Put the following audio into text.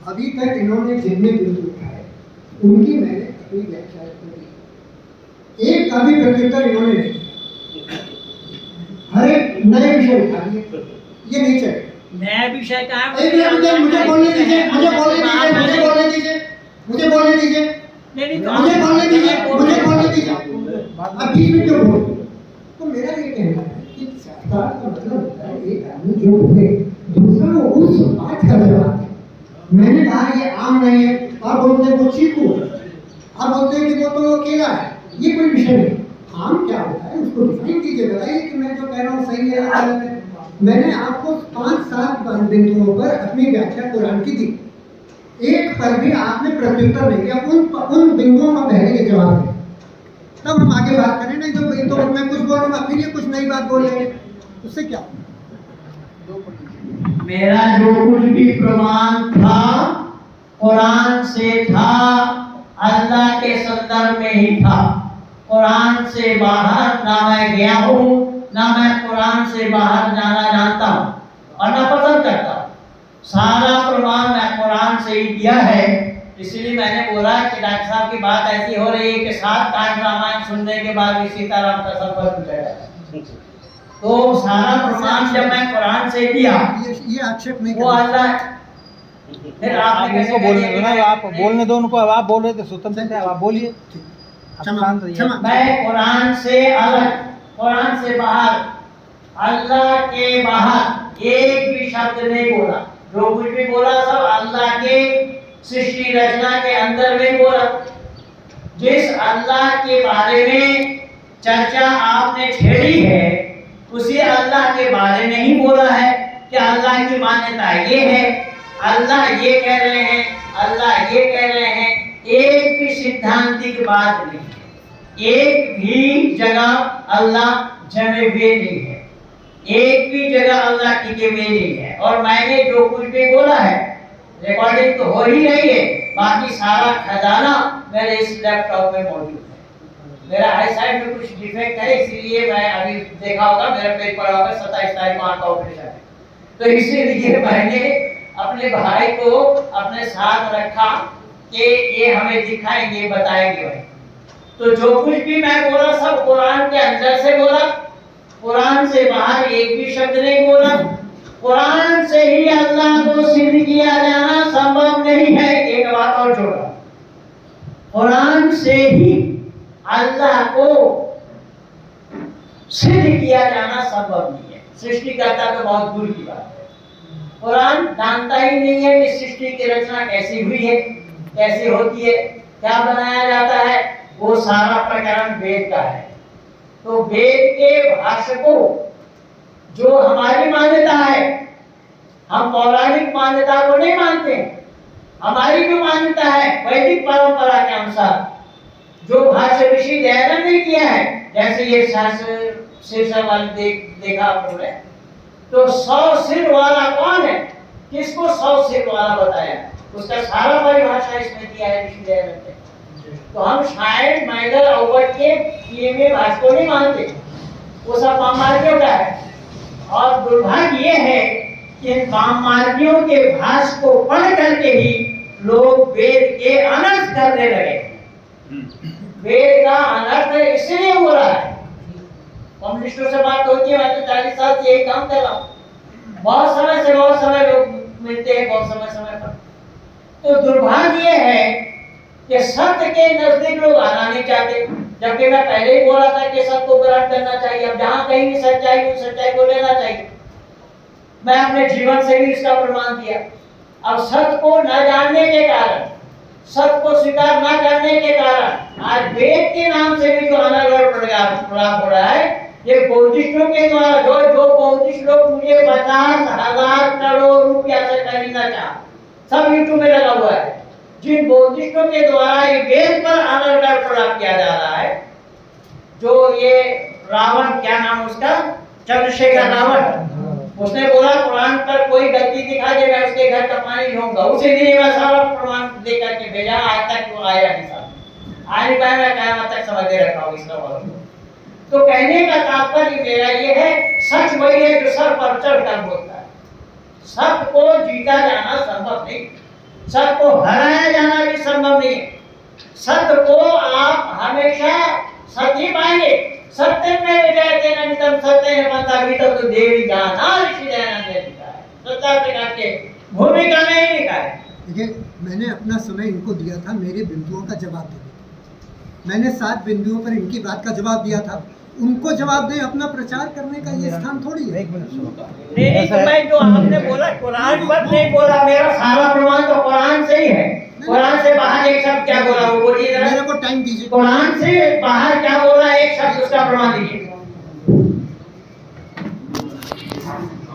अभी तक इन्होंने जितने बिंदु उठाए उनकी मैंने अपनी व्याख्या दी, एक का भी प्रत्युत्तर इन्होंने नहीं दिया। हर एक नए विषय उठा दिए, ये नहीं चले। नया विषय का मुझे बोलने दीजिए, मुझे बोलने दीजिए, मुझे बोलने दीजिए, मुझे बोलने दीजिए, मुझे बोलने दीजिए, मुझे बोलने दीजिए। अब बीच में क्यों बोल? तो मेरा ये कहना है कि शास्त्रार्थ का मतलब होता है एक आदमी जो बोले दूसरा उस बात का जवाब दे। मैंने कहा ये आम नहीं है, आप बोलते हैं वो चीकू है, आप बोलते हैं कि वो तो केला है, ये कोई विषय नहीं। आम क्या होता है उसको डिफाइन कीजिए, बताइए कि मैं जो कह रहा हूँ सही है या गलत है। मैंने आपको 5-7 बिंदुओं पर अपनी व्याख्या कुरान की दी, एक पर भी आपने प्रत्युत्तर नहीं दिया। उन बिंदुओं का पहले के जवाब दें, तब हम आगे बात करें। नहीं तो मैं कुछ बोलूंगा फिर ये कुछ नई बात बोल लेंगे, उससे क्या? मेरा जो कुछ भी प्रमाण था कुरान से था, अल्लाह के संदर्भ में ही था। कुरान से बाहर ना मैं गया हूँ, ना मैं कुरान से बाहर जाना जानता हूँ और ना पसंद करता हूँ। सारा प्रमाण मैं कुरान से ही दिया है। इसलिए मैंने बोला कि डॉक्टर साहब की बात ऐसी हो रही है कि 7 कांड रामायण सुनने के बाद भी सीताराम का सफर पूछेगा। तो सारा प्रमाण जब मैं कुरान से दिया, ये आक्षेप नहीं वो अल्लाह फिर आपने कैसे बोलने दो ना, आप बोलने दो उनको। अब आप बोल रहे थे स्वतंत्र थे, अब आप बोलिए। मैं कुरान से अलग, कुरान से बाहर, अल्लाह के बाहर एक भी शब्द नहीं बोला। जो कुछ भी बोला सब अल्लाह के सृष्टि रचना के अंदर में बोला। जिस अल्लाह के बारे में चर्चा आपने छेड़ी है उसी अल्लाह के बारे में ही बोला है कि अल्लाह की मान्यता ये है, अल्लाह ये कह रहे हैं, अल्लाह ये कह रहे हैं। एक भी सिद्धांतिक बात नहीं है, एक भी जगह अल्लाह जमे हुए नहीं है, एक भी जगह अल्लाह टिके हुए नहीं है। और मैंने जो कुछ भी बोला है रिकॉर्डिंग तो हो ही रही है, बाकी सारा खजाना मेरे इस लैपटॉप में मौजूद है। मेरा आई साइड में कुछ डिफेक्ट है, इसलिए मैं अभी देखा होगा मेरा पेज पड़ा होगा 27 तारीख को आंख का ऑपरेशन है, तो इसीलिए मैंने अपने भाई को अपने साथ रखा कि ये हमें दिखाएंगे, बताएंगे भाई। तो जो कुछ भी मैं बोला सब कुरान के अंदर से बोला, कुरान से बाहर एक भी शब्द नहीं बोला। कुरान से ही अल्लाह को सिद्ध किया जाना संभव नहीं है। एक बात और जोड़ा, कुरान से ही अल्लाह को सिद्ध किया जाना संभव नहीं है। सृष्टिकर्ता तो बहुत दूर की बात है, कुरान जानता ही नहीं है कि सृष्टि की रचना कैसी हुई है, कैसी होती है, क्या बनाया जाता है। वो सारा प्रकरण वेद का है। तो वेद के भाष्य को जो हमारी मान्यता है, हम पौराणिक मान्यता को नहीं मानते। हमारी जो मान्यता है वैदिक परंपरा के अनुसार जो भाष्य ऋषि दयानंद ने किया है, जैसे ये शीर्षक वाली देखा आपने, तो 100 सिर वाला कौन है, किसको 100 सिर वाला बताया, उसका सारा परिभाषा इसमें दिया है ऋषि दयानंद ने। तो हम शायद मैगर अवध के किए हुए भाष्य को नहीं मानते, वो सब वाममार्गियों का है। और दुर्भाग्य ये है कि इन वाममार्गियों के भाष्य को पढ़ करके ही लोग वेद के अनर्थ करने लगे। वेद का अनर्थ इसलिए हो रहा है, कम्युनिस्टों से बात होती है, मैं तो 40 साल से यही काम कर रहा हूँ, बहुत समय लोग मिलते हैं, बहुत समय पर। तो दुर्भाग्य ये है कि सत्य के नजदीक लोग आना नहीं चाहते, जबकि मैं पहले ही बोला था कि सत्य को ग्रहण करना चाहिए। अब जहां कहीं भी सच्चाई उस सच्चाई को लेना चाहिए। मैं अपने जीवन से भी इसका प्रमाण दिया। अब सत्य को न जानने के कारण, सत्य को स्वीकार न करने के कारण आज वेद के नाम से भी जो अनागढ़ प्रलाप हो रहा है, ये बौद्धिस्टों के द्वारा। जो बौद्धिस्ट लोग मुझे 50,000 करोड़ रुपया से खरीदना चाह, सब यूट्यूब में लगा हुआ है। जिन बौद्धिस्टों के द्वारा ये वेद पर अनागढ़ प्रलाप किया जा रहा है, जो ये रावण, क्या नाम उसका, चंद्रशेखर रावण, उसने बोला कुरान पर कोई गलती दिखा दे मैं उसके घर का पानी लूंगा। उसी दिन मैं सारा प्रमाण दे करके भेजा, आज तक वो आया नहीं साहब, आज पाया मैं कयामत तक समझ दे रखा हूँ इसका वाला। तो कहने का तात्पर्य मेरा ये है, सच वही है जो सर पर चढ़ कर बोलता है। सत्य को जीता जाना संभव संभव नहीं, सत्य को हराया जाना भी संभव नहीं है। सत्य को आप हमेशा सत्य ही पाएंगे। सत्य में विजयते नितम सत्य ने पंथा भीतर तो देवी जाना ऋषि दयानंद ने लिखा है, सत्याप्रकाश के भूमिका में ही लिखा है। देखिए, मैंने अपना समय इनको दिया था मेरे बिंदुओं का जवाब देने का। मैंने 7 बिंदुओं पर इनकी बात का जवाब दिया था। उनको जवाब दें, अपना प्रचार करने का ये स्थान थोड़ी है। एक मिनट सुनो। नहीं, तो मैं जो आपने बोला कुरान पर नहीं बोला, मेरा सारा प्रमाण तो कुरान से ही है। कुरान से बाहर एक शब्द क्या बोला वो बोलिए जरा। मेरे को टाइम दीजिए। कुरान से बाहर क्या बोला एक शब्द, उसका प्रमाण दीजिए।